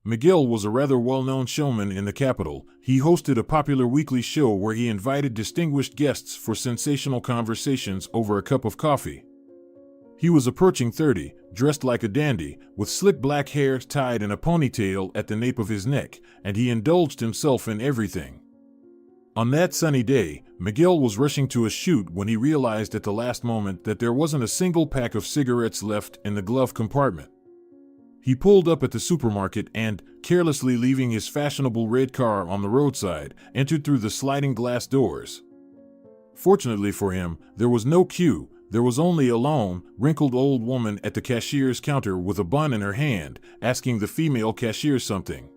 Miguel was a rather well-known showman in the capital. He hosted a popular weekly show where he invited distinguished guests for sensational conversations over a cup of coffee. He was approaching 30, dressed like a dandy, with slick black hair tied in a ponytail at the nape of his neck, and he indulged himself in everything. On that sunny day, Miguel was rushing to a shoot when he realized at the last moment that there wasn't a single pack of cigarettes left in the glove compartment. He pulled up at the supermarket and, carelessly leaving his fashionable red car on the roadside, entered through the sliding glass doors. Fortunately for him, there was no queue. There was only a lone, wrinkled old woman at the cashier's counter with a bun in her hand, asking the female cashier something.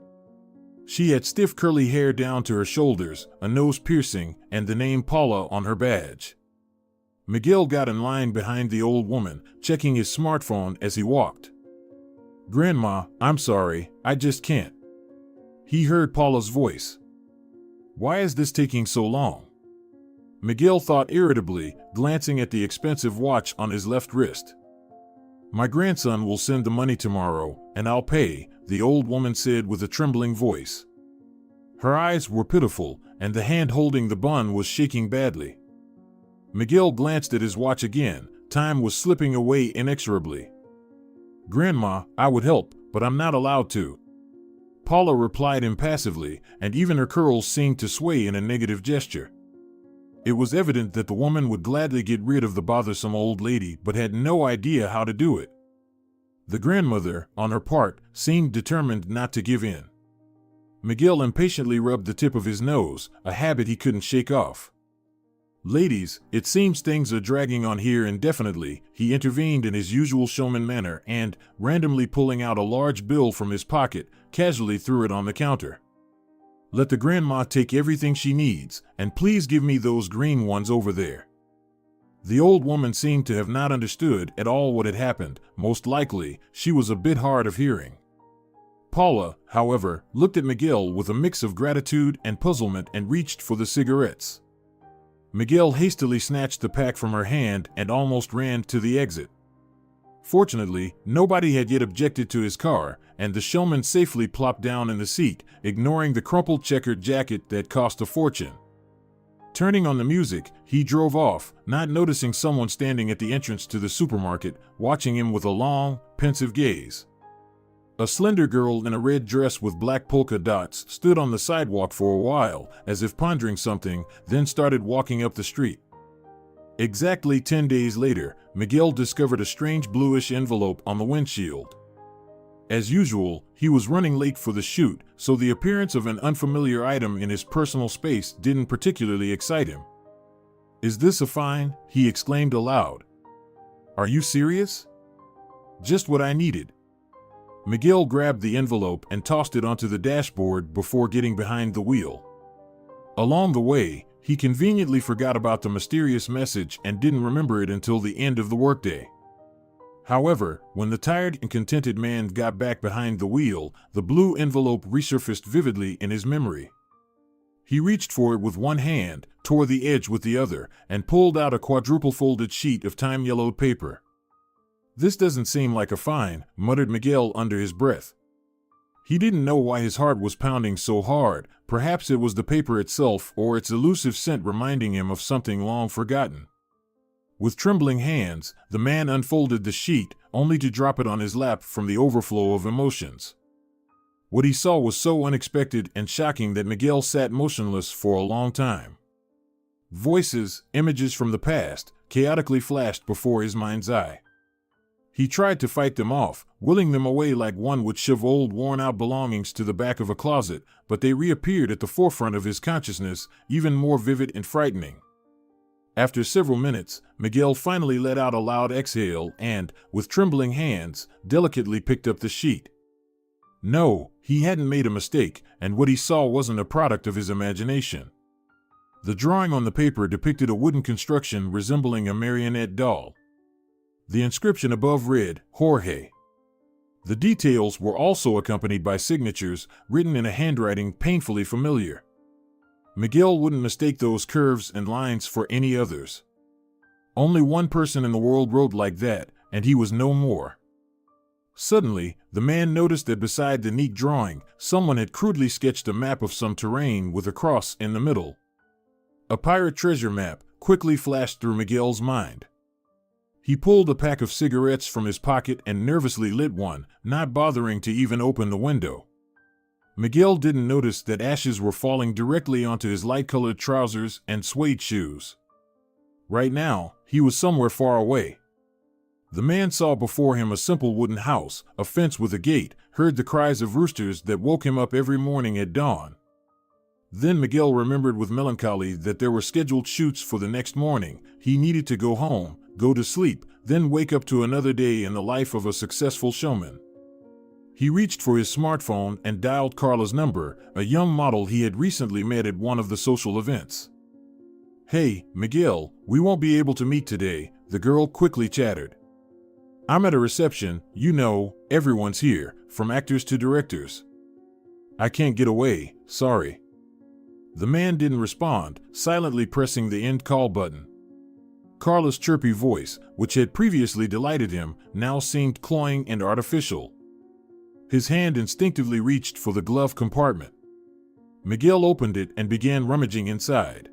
She had stiff curly hair down to her shoulders, a nose piercing, and the name Paula on her badge. Miguel got in line behind the old woman, checking his smartphone as he walked. "Grandma, I'm sorry, I just can't." He heard Paula's voice. "Why is this taking so long?" Miguel thought irritably, glancing at the expensive watch on his left wrist. "My grandson will send the money tomorrow, and I'll pay," the old woman said with a trembling voice. Her eyes were pitiful, and the hand holding the bun was shaking badly. Miguel glanced at his watch again. Time was slipping away inexorably. "Grandma, I would help, but I'm not allowed to," Paula replied impassively, and even her curls seemed to sway in a negative gesture. It was evident that the woman would gladly get rid of the bothersome old lady, but had no idea how to do it. The grandmother, on her part, seemed determined not to give in. Miguel impatiently rubbed the tip of his nose, a habit he couldn't shake off. "Ladies, it seems things are dragging on here indefinitely," he intervened in his usual showman manner and, randomly pulling out a large bill from his pocket, casually threw it on the counter. "Let the grandma take everything she needs, and please give me those green ones over there." The old woman seemed to have not understood at all what had happened. Most likely, she was a bit hard of hearing. Paula, however, looked at Miguel with a mix of gratitude and puzzlement and reached for the cigarettes. Miguel hastily snatched the pack from her hand and almost ran to the exit. Fortunately, nobody had yet objected to his car, and the showman safely plopped down in the seat, ignoring the crumpled checkered jacket that cost a fortune. Turning on the music, he drove off, not noticing someone standing at the entrance to the supermarket, watching him with a long, pensive gaze. A slender girl in a red dress with black polka dots stood on the sidewalk for a while, as if pondering something, then started walking up the street. Exactly 10 days later, Miguel discovered a strange bluish envelope on the windshield. As usual, he was running late for the shoot, so the appearance of an unfamiliar item in his personal space didn't particularly excite him. "Is this a fine?" he exclaimed aloud. "Are you serious?" "Just what I needed." Miguel grabbed the envelope and tossed it onto the dashboard before getting behind the wheel. Along the way, he conveniently forgot about the mysterious message and didn't remember it until the end of the workday. However, when the tired and contented man got back behind the wheel, the blue envelope resurfaced vividly in his memory. He reached for it with one hand, tore the edge with the other, and pulled out a quadruple-folded sheet of time-yellowed paper. "This doesn't seem like a fine," muttered Miguel under his breath. He didn't know why his heart was pounding so hard. Perhaps it was the paper itself or its elusive scent reminding him of something long forgotten. With trembling hands, the man unfolded the sheet, only to drop it on his lap from the overflow of emotions. What he saw was so unexpected and shocking that Miguel sat motionless for a long time. Voices, images from the past, chaotically flashed before his mind's eye. He tried to fight them off, willing them away like one would shove old worn-out belongings to the back of a closet, but they reappeared at the forefront of his consciousness, even more vivid and frightening. After several minutes, Miguel finally let out a loud exhale and, with trembling hands, delicately picked up the sheet. No, he hadn't made a mistake, and what he saw wasn't a product of his imagination. The drawing on the paper depicted a wooden construction resembling a marionette doll. The inscription above read, "Jorge." The details were also accompanied by signatures, written in a handwriting painfully familiar. Miguel wouldn't mistake those curves and lines for any others. Only one person in the world wrote like that, and he was no more. Suddenly, the man noticed that beside the neat drawing, someone had crudely sketched a map of some terrain with a cross in the middle. A pirate treasure map quickly flashed through Miguel's mind. He pulled a pack of cigarettes from his pocket and nervously lit one, not bothering to even open the window. Miguel didn't notice that ashes were falling directly onto his light-colored trousers and suede shoes. Right now, he was somewhere far away. The man saw before him a simple wooden house, a fence with a gate, heard the cries of roosters that woke him up every morning at dawn. Then Miguel remembered with melancholy that there were scheduled shoots for the next morning. He needed to go home, go to sleep, then wake up to another day in the life of a successful showman. He reached for his smartphone and dialed Carla's number, a young model he had recently met at one of the social events. "Hey, Miguel, we won't be able to meet today," the girl quickly chattered. "I'm at a reception, you know, everyone's here, from actors to directors. I can't get away, sorry." The man didn't respond, silently pressing the end call button. Carla's chirpy voice, which had previously delighted him, now seemed cloying and artificial. His hand instinctively reached for the glove compartment. Miguel opened it and began rummaging inside.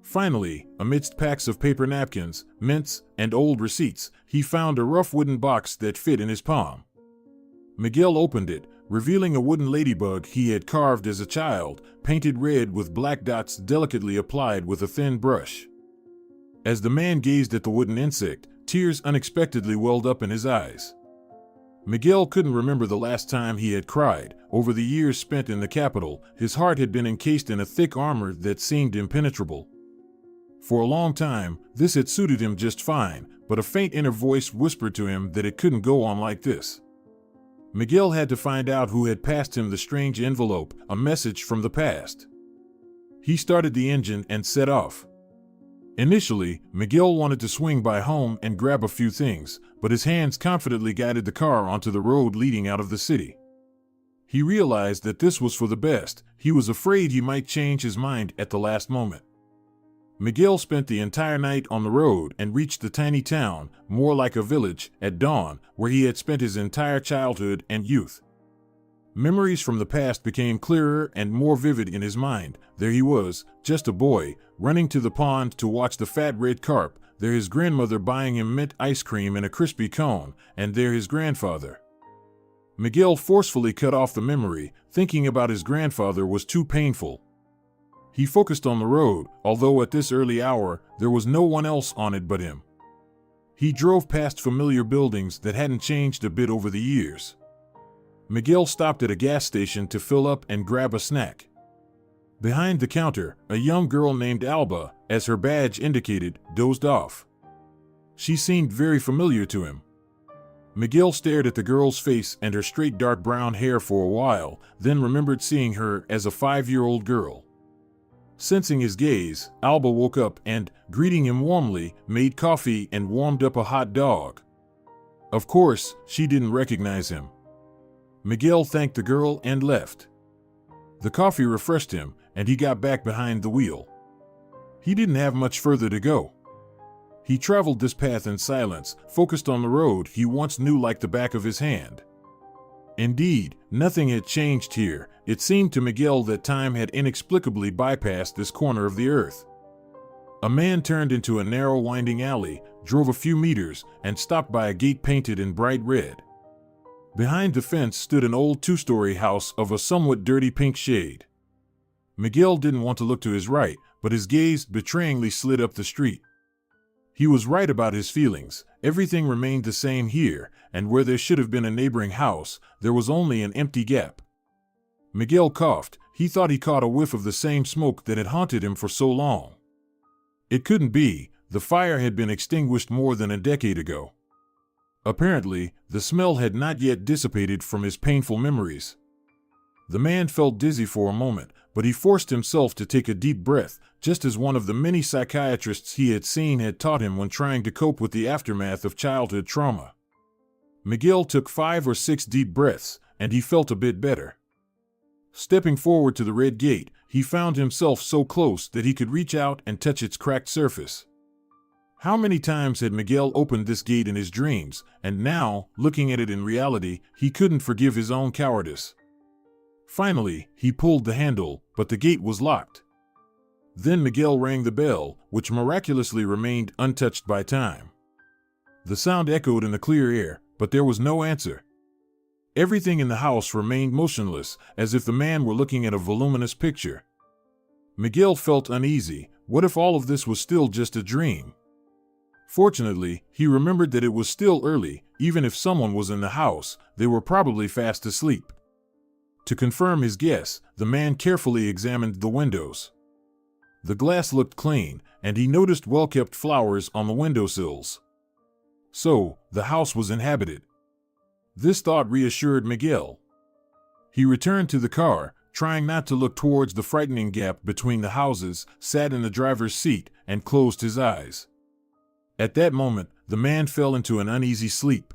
Finally, amidst packs of paper napkins, mints, and old receipts, he found a rough wooden box that fit in his palm. Miguel opened it, revealing a wooden ladybug he had carved as a child, painted red with black dots delicately applied with a thin brush. As the man gazed at the wooden insect, tears unexpectedly welled up in his eyes. Miguel couldn't remember the last time he had cried. Over the years spent in the capital, his heart had been encased in a thick armor that seemed impenetrable. For a long time, this had suited him just fine, but a faint inner voice whispered to him that it couldn't go on like this. Miguel had to find out who had passed him the strange envelope, a message from the past. He started the engine and set off. Initially, Miguel wanted to swing by home and grab a few things, but his hands confidently guided the car onto the road leading out of the city. He realized that this was for the best. He was afraid he might change his mind at the last moment. Miguel spent the entire night on the road and reached the tiny town, more like a village, at dawn, where he had spent his entire childhood and youth. Memories from the past became clearer and more vivid in his mind. There he was, just a boy, running to the pond to watch the fat red carp. There his grandmother buying him mint ice cream in a crispy cone, and there his grandfather. Miguel forcefully cut off the memory. Thinking about his grandfather was too painful. He focused on the road, although at this early hour, there was no one else on it but him. He drove past familiar buildings that hadn't changed a bit over the years. Miguel stopped at a gas station to fill up and grab a snack. Behind the counter, a young girl named Alba, as her badge indicated, dozed off. She seemed very familiar to him. Miguel stared at the girl's face and her straight dark brown hair for a while, then remembered seeing her as a 5-year-old girl. Sensing his gaze, Alba woke up and, greeting him warmly, made coffee and warmed up a hot dog. Of course, she didn't recognize him. Miguel thanked the girl and left. The coffee refreshed him, and he got back behind the wheel. He didn't have much further to go. He traveled this path in silence, focused on the road he once knew like the back of his hand. Indeed, nothing had changed here. It seemed to Miguel that time had inexplicably bypassed this corner of the earth. A man turned into a narrow winding alley, drove a few meters, and stopped by a gate painted in bright red. Behind the fence stood an old 2-story house of a somewhat dirty pink shade. Miguel didn't want to look to his right, but his gaze betrayingly slid up the street. He was right about his feelings. Everything remained the same here, and where there should have been a neighboring house, there was only an empty gap. Miguel coughed. He thought he caught a whiff of the same smoke that had haunted him for so long. It couldn't be. The fire had been extinguished more than a decade ago. Apparently, the smell had not yet dissipated from his painful memories. The man felt dizzy for a moment, but he forced himself to take a deep breath, just as one of the many psychiatrists he had seen had taught him when trying to cope with the aftermath of childhood trauma. Miguel took 5 or 6 deep breaths, and he felt a bit better. Stepping forward to the red gate, he found himself so close that he could reach out and touch its cracked surface. How many times had Miguel opened this gate in his dreams, and now, looking at it in reality, he couldn't forgive his own cowardice. Finally, he pulled the handle, but the gate was locked. Then Miguel rang the bell, which miraculously remained untouched by time. The sound echoed in the clear air, but there was no answer. Everything in the house remained motionless, as if the man were looking at a voluminous picture. Miguel felt uneasy. What if all of this was still just a dream? Fortunately, he remembered that it was still early. Even if someone was in the house, they were probably fast asleep. To confirm his guess, the man carefully examined the windows. The glass looked clean, and he noticed well-kept flowers on the windowsills. So, the house was inhabited. This thought reassured Miguel. He returned to the car, trying not to look towards the frightening gap between the houses, sat in the driver's seat, and closed his eyes. At that moment, the man fell into an uneasy sleep.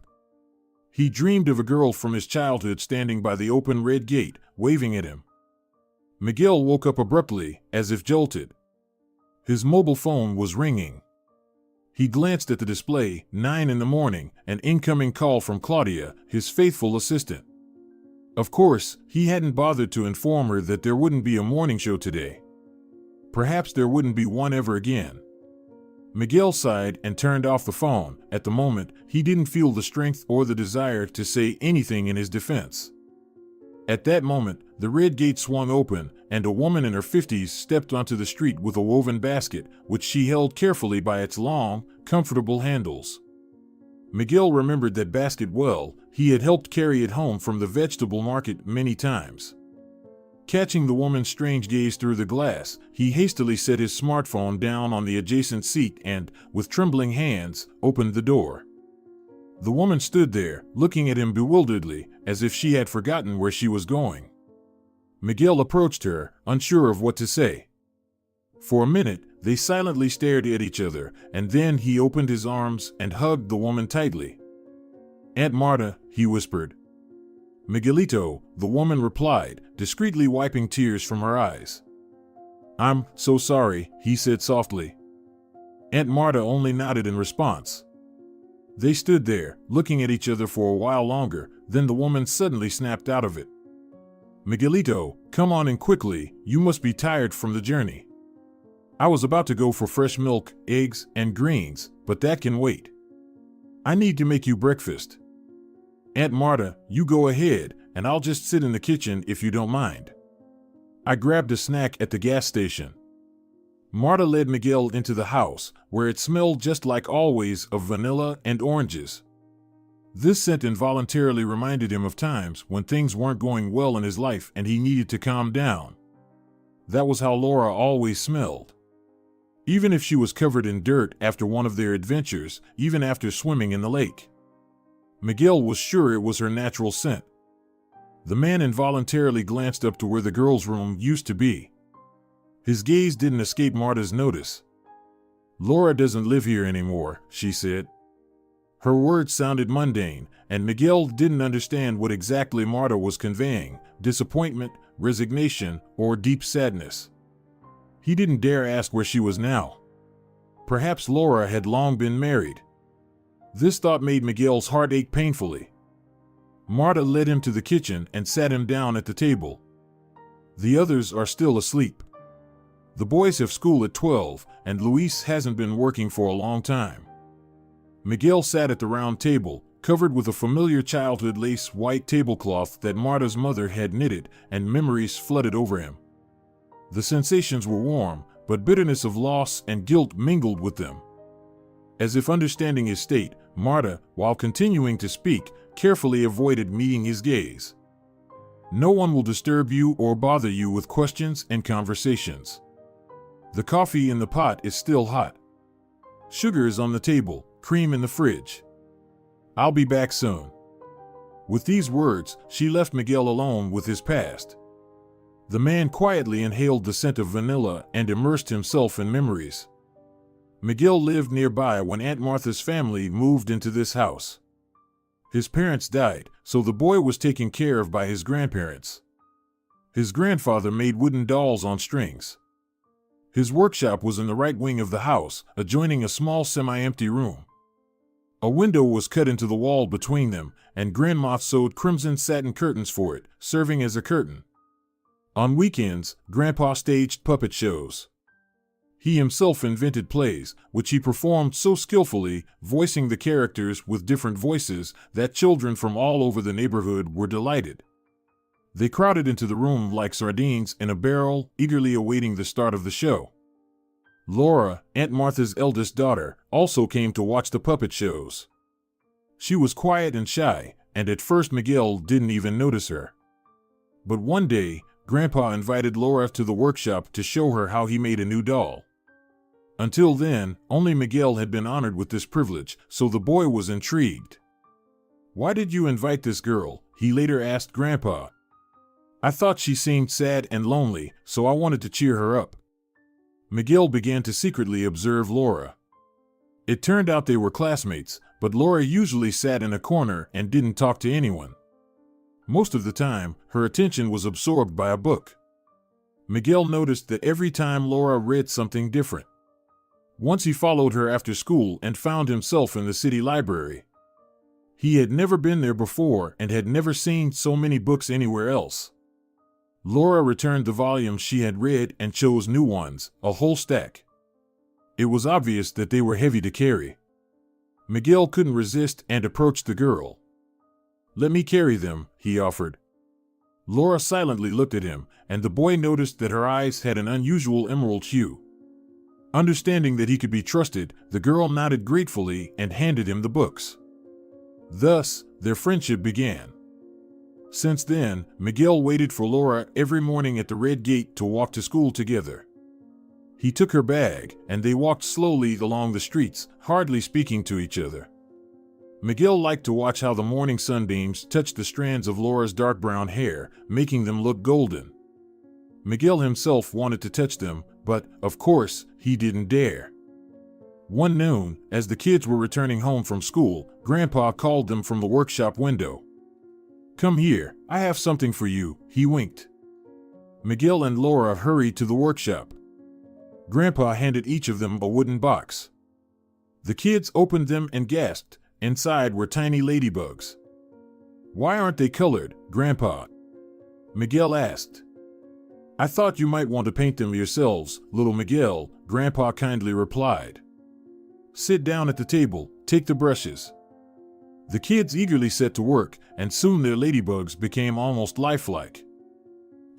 He dreamed of a girl from his childhood standing by the open red gate, waving at him. Miguel woke up abruptly, as if jolted. His mobile phone was ringing. He glanced at the display, 9 a.m, an incoming call from Claudia, his faithful assistant. Of course, he hadn't bothered to inform her that there wouldn't be a morning show today. Perhaps there wouldn't be one ever again. Miguel sighed and turned off the phone. At the moment, he didn't feel the strength or the desire to say anything in his defense. At that moment, the red gate swung open, and a woman in her 50s stepped onto the street with a woven basket, which she held carefully by its long, comfortable handles. Miguel remembered that basket well. He had helped carry it home from the vegetable market many times. Catching the woman's strange gaze through the glass, he hastily set his smartphone down on the adjacent seat and, with trembling hands, opened the door. The woman stood there, looking at him bewilderedly, as if she had forgotten where she was going. Miguel approached her, unsure of what to say. For a minute, they silently stared at each other, and then he opened his arms and hugged the woman tightly. "Aunt Marta," he whispered. "Miguelito," the woman replied, discreetly wiping tears from her eyes. "I'm so sorry," he said softly. Aunt Marta only nodded in response. They stood there, looking at each other for a while longer, then the woman suddenly snapped out of it. "Miguelito, come on in quickly, you must be tired from the journey. I was about to go for fresh milk, eggs, and greens, but that can wait. I need to make you breakfast. Aunt Marta, you go ahead, and I'll just sit in the kitchen if you don't mind." I grabbed a snack at the gas station. Marta led Miguel into the house, where it smelled just like always of vanilla and oranges. This scent involuntarily reminded him of times when things weren't going well in his life and he needed to calm down. That was how Laura always smelled. Even if she was covered in dirt after one of their adventures, even after swimming in the lake. Miguel was sure it was her natural scent. The man involuntarily glanced up to where the girl's room used to be. His gaze didn't escape Marta's notice. "Laura doesn't live here anymore," she said. Her words sounded mundane, and Miguel didn't understand what exactly Marta was conveying: disappointment, resignation, or deep sadness. He didn't dare ask where she was now. Perhaps Laura had long been married. This thought made Miguel's heart ache painfully. Marta led him to the kitchen and sat him down at the table. "The others are still asleep. The boys have school at 12, and Luis hasn't been working for a long time." Miguel sat at the round table, covered with a familiar childhood lace white tablecloth that Marta's mother had knitted, and memories flooded over him. The sensations were warm, but bitterness of loss and guilt mingled with them. As if understanding his state, Marta, while continuing to speak, carefully avoided meeting his gaze. "No one will disturb you or bother you with questions and conversations. The coffee in the pot is still hot. Sugar is on the table, cream in the fridge. I'll be back soon." With these words, she left Miguel alone with his past. The man quietly inhaled the scent of vanilla and immersed himself in memories. Miguel lived nearby when Aunt Martha's family moved into this house. His parents died, so the boy was taken care of by his grandparents. His grandfather made wooden dolls on strings. His workshop was in the right wing of the house, adjoining a small semi-empty room. A window was cut into the wall between them, and Grandma sewed crimson satin curtains for it, serving as a curtain. On weekends, Grandpa staged puppet shows. He himself invented plays, which he performed so skillfully, voicing the characters with different voices, that children from all over the neighborhood were delighted. They crowded into the room like sardines in a barrel, eagerly awaiting the start of the show. Laura, Aunt Martha's eldest daughter, also came to watch the puppet shows. She was quiet and shy, and at first Miguel didn't even notice her. But one day, Grandpa invited Laura to the workshop to show her how he made a new doll. Until then, only Miguel had been honored with this privilege, so the boy was intrigued. "Why did you invite this girl?" he later asked Grandpa. "I thought she seemed sad and lonely, so I wanted to cheer her up." Miguel began to secretly observe Laura. It turned out they were classmates, but Laura usually sat in a corner and didn't talk to anyone. Most of the time, her attention was absorbed by a book. Miguel noticed that every time Laura read something different. Once he followed her after school and found himself in the city library. He had never been there before and had never seen so many books anywhere else. Laura returned the volumes she had read and chose new ones, a whole stack. It was obvious that they were heavy to carry. Miguel couldn't resist and approached the girl. "Let me carry them," he offered. Laura silently looked at him, and the boy noticed that her eyes had an unusual emerald hue. Understanding that he could be trusted, the girl nodded gratefully and handed him the books. Thus, their friendship began. Since then, Miguel waited for Laura every morning at the red gate to walk to school together. He took her bag, and they walked slowly along the streets, hardly speaking to each other. Miguel liked to watch how the morning sunbeams touched the strands of Laura's dark brown hair, making them look golden. Miguel himself wanted to touch them, but, of course, he didn't dare. One noon, as the kids were returning home from school, Grandpa called them from the workshop window. "Come here, I have something for you," he winked. Miguel and Laura hurried to the workshop. Grandpa handed each of them a wooden box. The kids opened them and gasped. Inside were tiny ladybugs. "Why aren't they colored, Grandpa?" Miguel asked. "I thought you might want to paint them yourselves, little Miguel," Grandpa kindly replied. "Sit down at the table, take the brushes." The kids eagerly set to work, and soon their ladybugs became almost lifelike.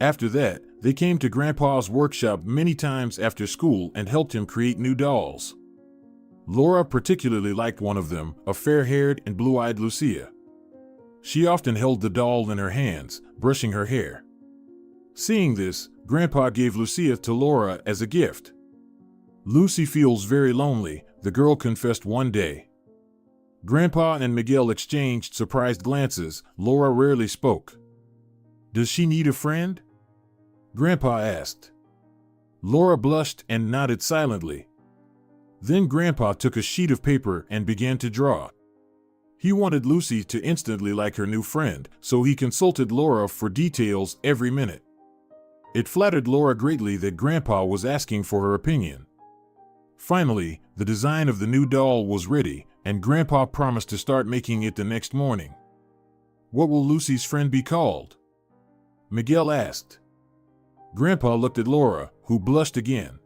After that, they came to Grandpa's workshop many times after school and helped him create new dolls. Laura particularly liked one of them, a fair-haired and blue-eyed Lucia. She often held the doll in her hands, brushing her hair. Seeing this, Grandpa gave Lucia to Laura as a gift. "Lucy feels very lonely," the girl confessed one day. Grandpa and Miguel exchanged surprised glances. Laura rarely spoke. "Does she need a friend?" Grandpa asked. Laura blushed and nodded silently. Then Grandpa took a sheet of paper and began to draw. He wanted Lucy to instantly like her new friend, so he consulted Laura for details every minute. It flattered Laura greatly that Grandpa was asking for her opinion. Finally, the design of the new doll was ready, and Grandpa promised to start making it the next morning. "What will Lucy's friend be called?" Miguel asked. Grandpa looked at Laura, who blushed again.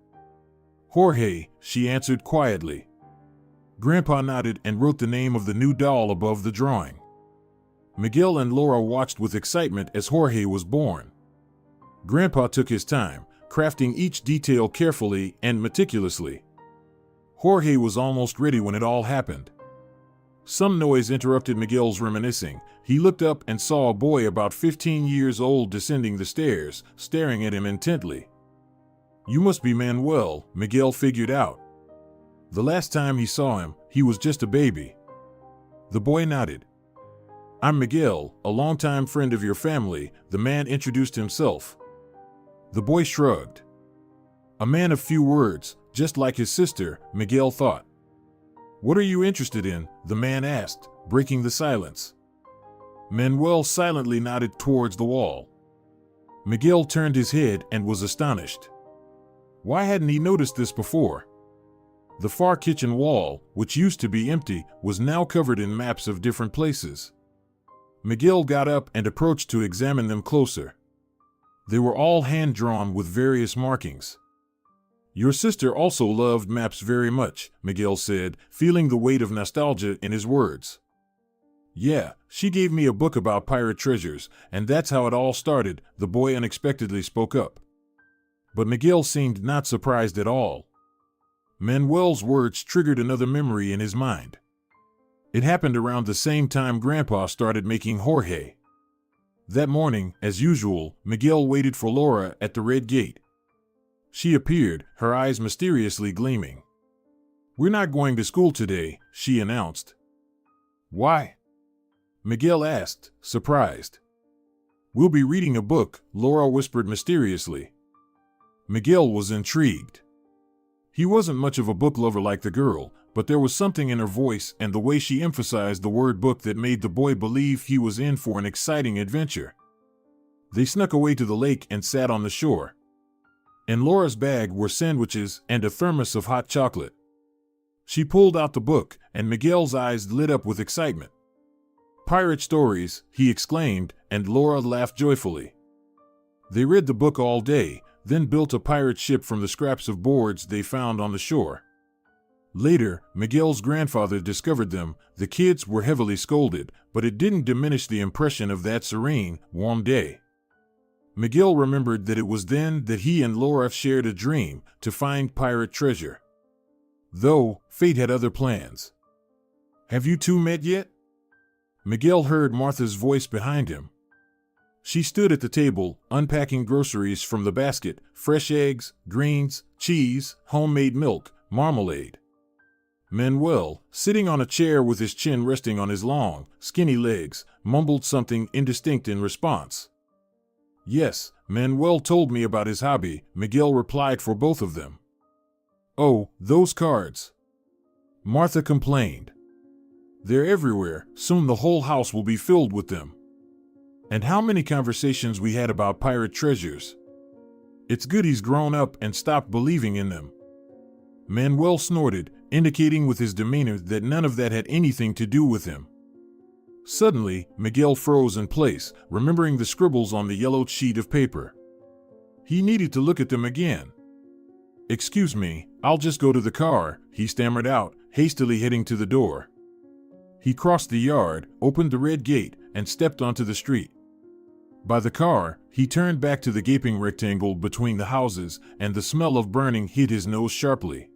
"Jorge," she answered quietly. Grandpa nodded and wrote the name of the new doll above the drawing. Miguel and Laura watched with excitement as Jorge was born. Grandpa took his time, crafting each detail carefully and meticulously. Jorge was almost ready when it all happened. Some noise interrupted Miguel's reminiscing. He looked up and saw a boy about 15 years old descending the stairs, staring at him intently. "You must be Manuel," Miguel figured out. The last time he saw him, he was just a baby. The boy nodded. "I'm Miguel, a longtime friend of your family," the man introduced himself. The boy shrugged. A man of few words, just like his sister, Miguel thought. "What are you interested in?" the man asked, breaking the silence. Manuel silently nodded towards the wall. Miguel turned his head and was astonished. Why hadn't he noticed this before? The far kitchen wall, which used to be empty, was now covered in maps of different places. Miguel got up and approached to examine them closer. They were all hand-drawn with various markings. Your sister also loved maps very much, Miguel said, feeling the weight of nostalgia in his words. Yeah, she gave me a book about pirate treasures, and that's how it all started, the boy unexpectedly spoke up. But Miguel seemed not surprised at all. Manuel's words triggered another memory in his mind. It happened around the same time Grandpa started making Jorge. That morning, as usual, Miguel waited for Laura at the red gate. She appeared, her eyes mysteriously gleaming. We're not going to school today, she announced. Why? Miguel asked, surprised. We'll be reading a book, Laura whispered mysteriously. Miguel was intrigued. He wasn't much of a book lover like the girl, but there was something in her voice and the way she emphasized the word book that made the boy believe he was in for an exciting adventure. They snuck away to the lake and sat on the shore. In Laura's bag were sandwiches and a thermos of hot chocolate. She pulled out the book, and Miguel's eyes lit up with excitement. Pirate stories, he exclaimed, and Laura laughed joyfully. They read the book all day, then built a pirate ship from the scraps of boards they found on the shore. Later, Miguel's grandfather discovered them. The kids were heavily scolded, but it didn't diminish the impression of that serene, warm day. Miguel remembered that it was then that he and Laura shared a dream to find pirate treasure. Though, fate had other plans. Have you two met yet? Miguel heard Martha's voice behind him. She stood at the table, unpacking groceries from the basket, fresh eggs, greens, cheese, homemade milk, marmalade. Manuel, sitting on a chair with his chin resting on his long, skinny legs, mumbled something indistinct in response. Yes, Manuel told me about his hobby, Miguel replied for both of them. Oh, those cards. Martha complained. They're everywhere, soon the whole house will be filled with them. And how many conversations we had about pirate treasures. It's good he's grown up and stopped believing in them. Manuel snorted, indicating with his demeanor that none of that had anything to do with him. Suddenly, Miguel froze in place, remembering the scribbles on the yellowed sheet of paper. He needed to look at them again. Excuse me, I'll just go to the car, he stammered out, hastily heading to the door. He crossed the yard, opened the red gate, and stepped onto the street. By the car, he turned back to the gaping rectangle between the houses, and the smell of burning hit his nose sharply.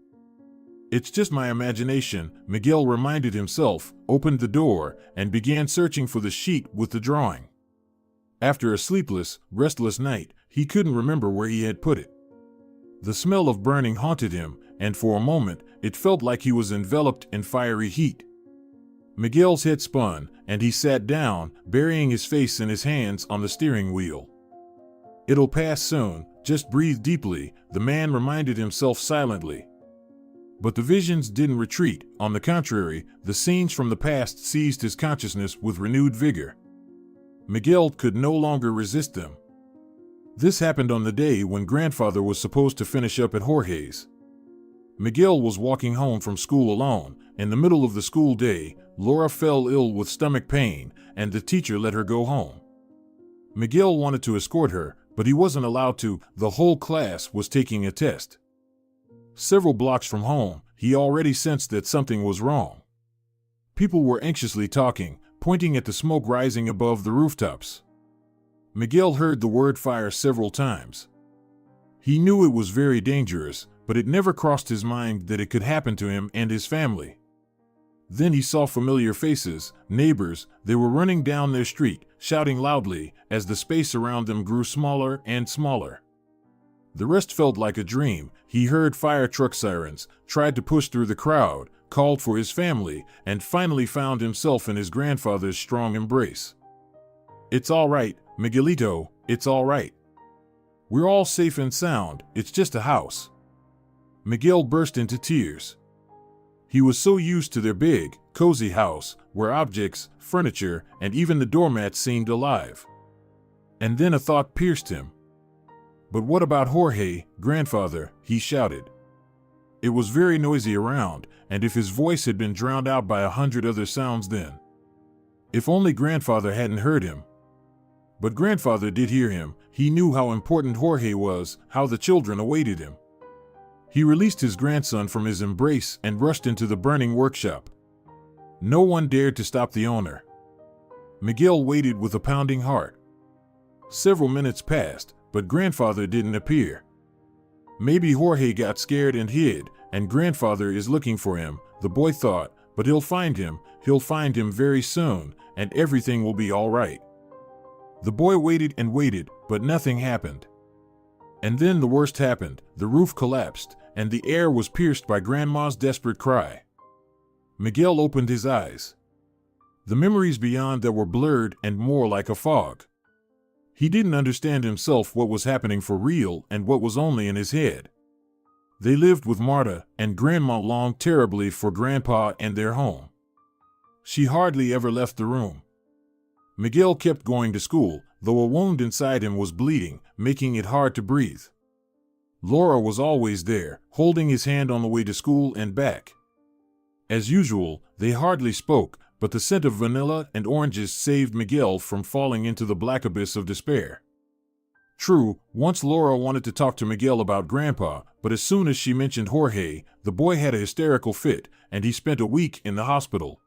It's just my imagination, Miguel reminded himself, opened the door, and began searching for the sheet with the drawing. After a sleepless, restless night, he couldn't remember where he had put it. The smell of burning haunted him, and for a moment, it felt like he was enveloped in fiery heat. Miguel's head spun, and he sat down, burying his face in his hands on the steering wheel. It'll pass soon, just breathe deeply, the man reminded himself silently. But the visions didn't retreat, on the contrary, the scenes from the past seized his consciousness with renewed vigor. Miguel could no longer resist them. This happened on the day when grandfather was supposed to finish up at Jorge's. Miguel was walking home from school alone. In the middle of the school day, Laura fell ill with stomach pain, and the teacher let her go home. Miguel wanted to escort her, but he wasn't allowed to. The whole class was taking a test. Several blocks from home, he already sensed that something was wrong. People were anxiously talking, pointing at the smoke rising above the rooftops. Miguel heard the word fire several times. He knew it was very dangerous, but it never crossed his mind that it could happen to him and his family. Then he saw familiar faces, neighbors. They were running down their street, shouting loudly, as the space around them grew smaller and smaller. The rest felt like a dream. He heard fire truck sirens, tried to push through the crowd, called for his family, and finally found himself in his grandfather's strong embrace. It's all right, Miguelito, it's all right. We're all safe and sound, it's just a house. Miguel burst into tears. He was so used to their big, cozy house, where objects, furniture, and even the doormat seemed alive. And then a thought pierced him. "But what about Jorge, grandfather?" he shouted. It was very noisy around, and if his voice had been drowned out by 100 other sounds then. If only grandfather hadn't heard him. But grandfather did hear him. He knew how important Jorge was, how the children awaited him. He released his grandson from his embrace and rushed into the burning workshop. No one dared to stop the owner. Miguel waited with a pounding heart. Several minutes passed, but grandfather didn't appear. Maybe Jorge got scared and hid, and grandfather is looking for him, the boy thought, but he'll find him very soon, and everything will be all right. The boy waited and waited, but nothing happened. And then the worst happened. The roof collapsed, and the air was pierced by Grandma's desperate cry. Miguel opened his eyes. The memories beyond that were blurred and more like a fog. He didn't understand himself what was happening for real and what was only in his head. They lived with Marta, and Grandma longed terribly for Grandpa and their home. She hardly ever left the room. Miguel kept going to school, though a wound inside him was bleeding, making it hard to breathe. Laura was always there, holding his hand on the way to school and back. As usual, they hardly spoke, but the scent of vanilla and oranges saved Miguel from falling into the black abyss of despair. True, once Laura wanted to talk to Miguel about Grandpa, but as soon as she mentioned Jorge, the boy had a hysterical fit, and he spent a week in the hospital.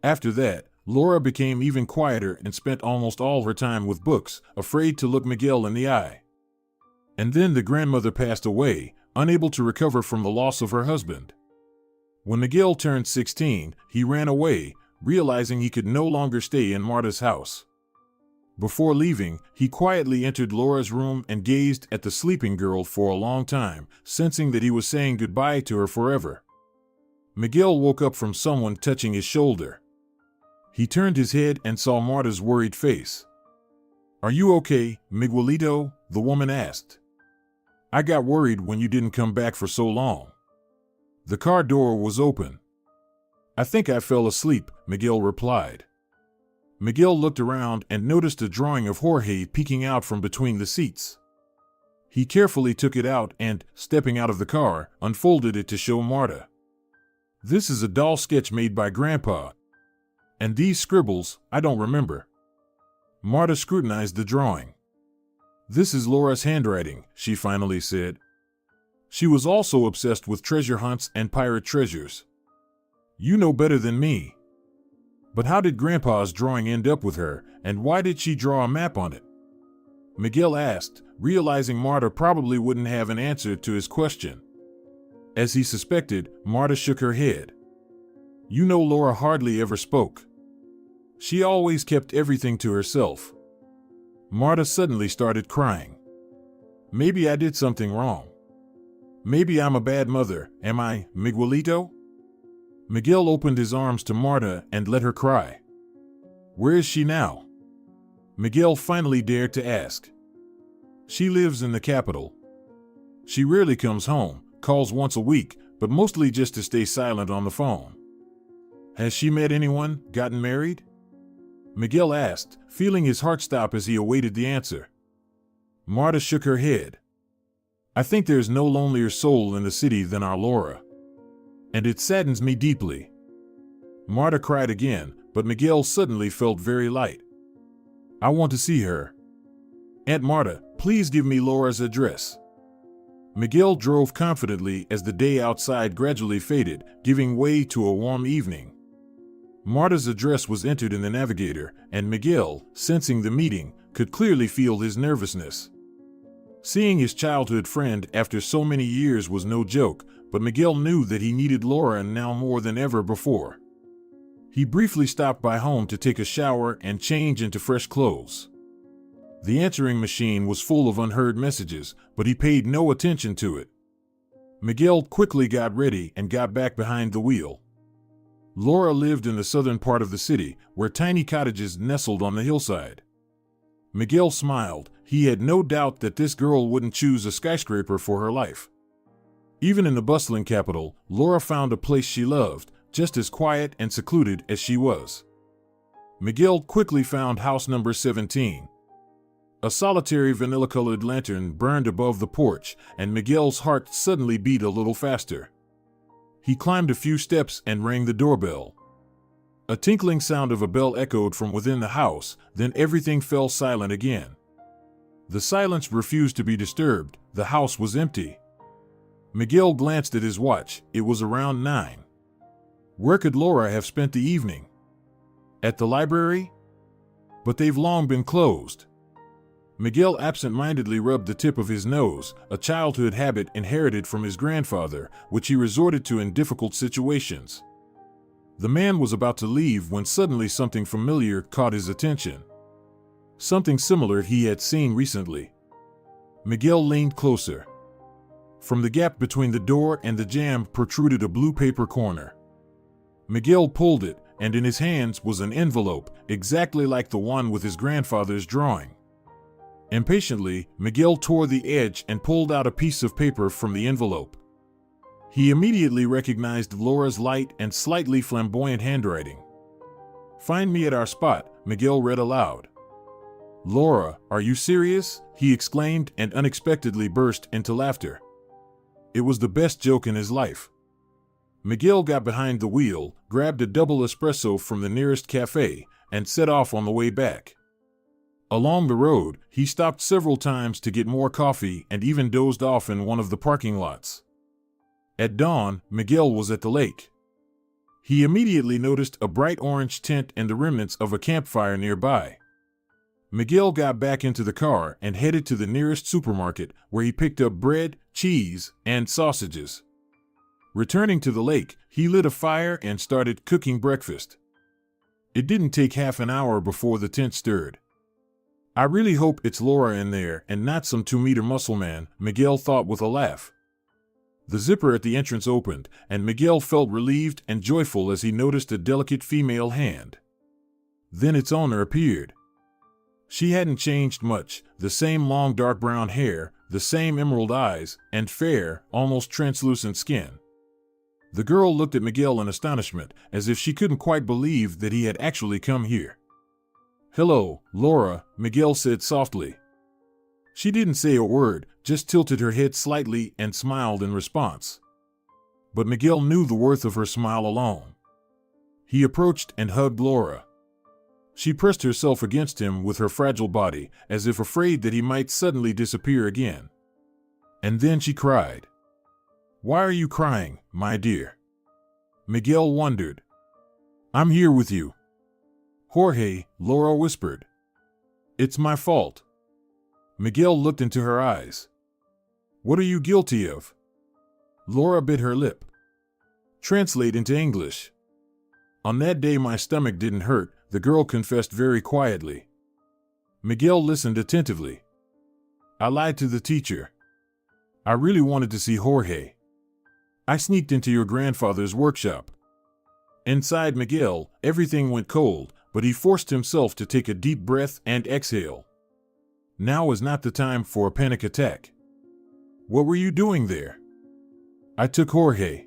After that, Laura became even quieter and spent almost all her time with books, afraid to look Miguel in the eye. And then the grandmother passed away, unable to recover from the loss of her husband. When Miguel turned 16, he ran away, realizing he could no longer stay in Marta's house. Before leaving, he quietly entered Laura's room and gazed at the sleeping girl for a long time, sensing that he was saying goodbye to her forever. Miguel woke up from someone touching his shoulder. He turned his head and saw Marta's worried face. "Are you okay, Miguelito?" the woman asked. "I got worried when you didn't come back for so long." The car door was open. "I think I fell asleep," Miguel replied. Miguel looked around and noticed a drawing of Jorge peeking out from between the seats. He carefully took it out and, stepping out of the car, unfolded it to show Marta. "This is a doll sketch made by Grandpa. And these scribbles, I don't remember." Marta scrutinized the drawing. "This is Laura's handwriting," she finally said. She was also obsessed with treasure hunts and pirate treasures. "You know better than me. But how did Grandpa's drawing end up with her, and why did she draw a map on it?" Miguel asked, realizing Marta probably wouldn't have an answer to his question. As he suspected, Marta shook her head. "You know, Laura hardly ever spoke. She always kept everything to herself." Marta suddenly started crying. "Maybe I did something wrong. Maybe I'm a bad mother, am I, Miguelito?" Miguel opened his arms to Marta and let her cry. "Where is she now?" Miguel finally dared to ask. "She lives in the capital. She rarely comes home, calls once a week, but mostly just to stay silent on the phone." "Has she met anyone, gotten married?" Miguel asked, feeling his heart stop as he awaited the answer. Marta shook her head. "I think there's no lonelier soul in the city than our Laura. And it saddens me deeply." Marta cried again, but Miguel suddenly felt very light. "I want to see her. Aunt Marta, please give me Laura's address." Miguel drove confidently as the day outside gradually faded, giving way to a warm evening. Marta's address was entered in the navigator, and Miguel, sensing the meeting, could clearly feel his nervousness. Seeing his childhood friend after so many years was no joke, but Miguel knew that he needed Laura now more than ever before. He briefly stopped by home to take a shower and change into fresh clothes. The answering machine was full of unheard messages, but he paid no attention to it. Miguel quickly got ready and got back behind the wheel. Laura lived in the southern part of the city, where tiny cottages nestled on the hillside. Miguel smiled. He had no doubt that this girl wouldn't choose a skyscraper for her life. Even in the bustling capital, Laura found a place she loved, just as quiet and secluded as she was. Miguel quickly found house number 17. A solitary vanilla-colored lantern burned above the porch, and Miguel's heart suddenly beat a little faster. He climbed a few steps and rang the doorbell. A tinkling sound of a bell echoed from within the house, then everything fell silent again. The silence refused to be disturbed. The house was empty. Miguel glanced at his watch. It was around 9. Where could Laura have spent the evening? At the library? But they've long been closed. Miguel absent-mindedly rubbed the tip of his nose, a childhood habit inherited from his grandfather, which he resorted to in difficult situations. The man was about to leave when suddenly something familiar caught his attention. Something similar he had seen recently. Miguel leaned closer. From the gap between the door and the jamb protruded a blue paper corner. Miguel pulled it, and in his hands was an envelope, exactly like the one with his grandfather's drawing. Impatiently, Miguel tore the edge and pulled out a piece of paper from the envelope. He immediately recognized Laura's light and slightly flamboyant handwriting. "Find me at our spot," Miguel read aloud. "Laura, are you serious?" he exclaimed and unexpectedly burst into laughter. It was the best joke in his life. Miguel got behind the wheel, grabbed a double espresso from the nearest cafe, and set off on the way back. Along the road, he stopped several times to get more coffee and even dozed off in one of the parking lots. At dawn, Miguel was at the lake. He immediately noticed a bright orange tent and the remnants of a campfire nearby. Miguel got back into the car and headed to the nearest supermarket, where he picked up bread, cheese, and sausages. Returning to the lake, he lit a fire and started cooking breakfast. It didn't take half an hour before the tent stirred. "I really hope it's Laura in there and not some 2-meter muscle man," Miguel thought with a laugh. The zipper at the entrance opened, and Miguel felt relieved and joyful as he noticed a delicate female hand. Then its owner appeared. She hadn't changed much, the same long dark brown hair, the same emerald eyes, and fair, almost translucent skin. The girl looked at Miguel in astonishment, as if she couldn't quite believe that he had actually come here. "Hello, Laura," Miguel said softly. She didn't say a word, just tilted her head slightly and smiled in response. But Miguel knew the worth of her smile alone. He approached and hugged Laura. She pressed herself against him with her fragile body, as if afraid that he might suddenly disappear again. And then she cried. "Why are you crying, my dear?" Miguel wondered. "I'm here with you." "Jorge," Laura whispered. "It's my fault." Miguel looked into her eyes. "What are you guilty of?" Laura bit her lip. Translate into English. "On that day my stomach didn't hurt," the girl confessed very quietly. Miguel listened attentively. "I lied to the teacher. I really wanted to see Jorge. I sneaked into your grandfather's workshop." Inside Miguel, everything went cold, but he forced himself to take a deep breath and exhale. Now was not the time for a panic attack. "What were you doing there?" "I took Jorge."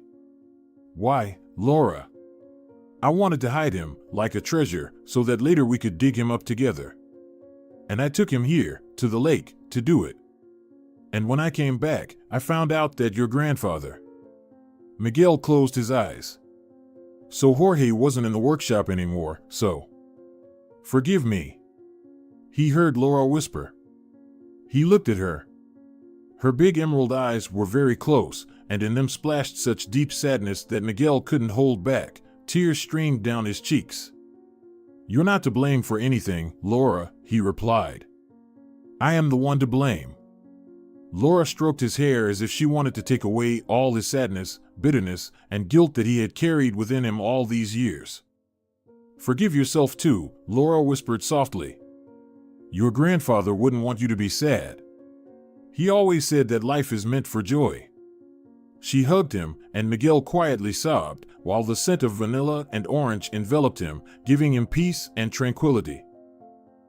"Why, Laura?" "I wanted to hide him, like a treasure, so that later we could dig him up together. And I took him here, to the lake, to do it. And when I came back, I found out that your grandfather—" Miguel closed his eyes. So Jorge wasn't in the workshop anymore, so... "Forgive me," he heard Laura whisper. He looked at her. Her big emerald eyes were very close, and in them splashed such deep sadness that Miguel couldn't hold back. Tears streamed down his cheeks. "You're not to blame for anything, Laura," he replied. "I am the one to blame." Laura stroked his hair as if she wanted to take away all his sadness, bitterness, and guilt that he had carried within him all these years. "Forgive yourself too," Laura whispered softly. "Your grandfather wouldn't want you to be sad. He always said that life is meant for joy." She hugged him, and Miguel quietly sobbed, while the scent of vanilla and orange enveloped him, giving him peace and tranquility.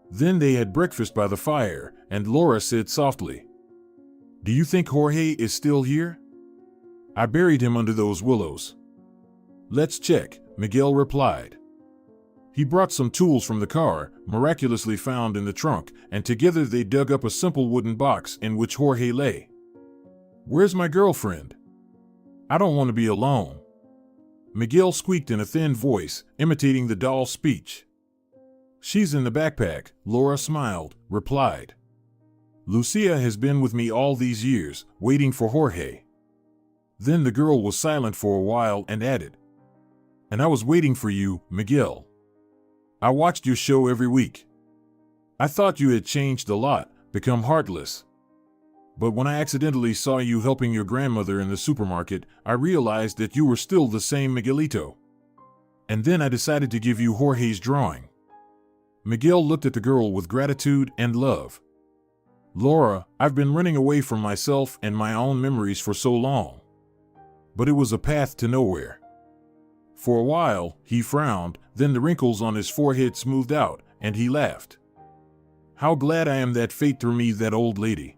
Then they had breakfast by the fire, and Laura said softly, "Do you think Jorge is still here?" "I buried him under those willows." "Let's check," Miguel replied. He brought some tools from the car, miraculously found in the trunk, and together they dug up a simple wooden box in which Jorge lay. "Where's my girlfriend? I don't want to be alone," Miguel squeaked in a thin voice, imitating the doll's speech. "She's in the backpack," Laura smiled, replied. "Lucia has been with me all these years, waiting for Jorge." Then the girl was silent for a while and added, "And I was waiting for you, Miguel. I watched your show every week. I thought you had changed a lot, become heartless. But when I accidentally saw you helping your grandmother in the supermarket, I realized that you were still the same Miguelito. And then I decided to give you Jorge's drawing." Miguel looked at the girl with gratitude and love. "Laura, I've been running away from myself and my own memories for so long. But it was a path to nowhere." For a while, he frowned, then the wrinkles on his forehead smoothed out, and he laughed. "How glad I am that fate threw me that old lady.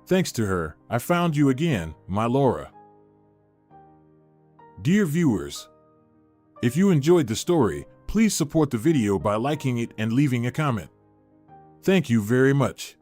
Thanks to her, I found you again, my Laura." Dear viewers, if you enjoyed the story, please support the video by liking it and leaving a comment. Thank you very much.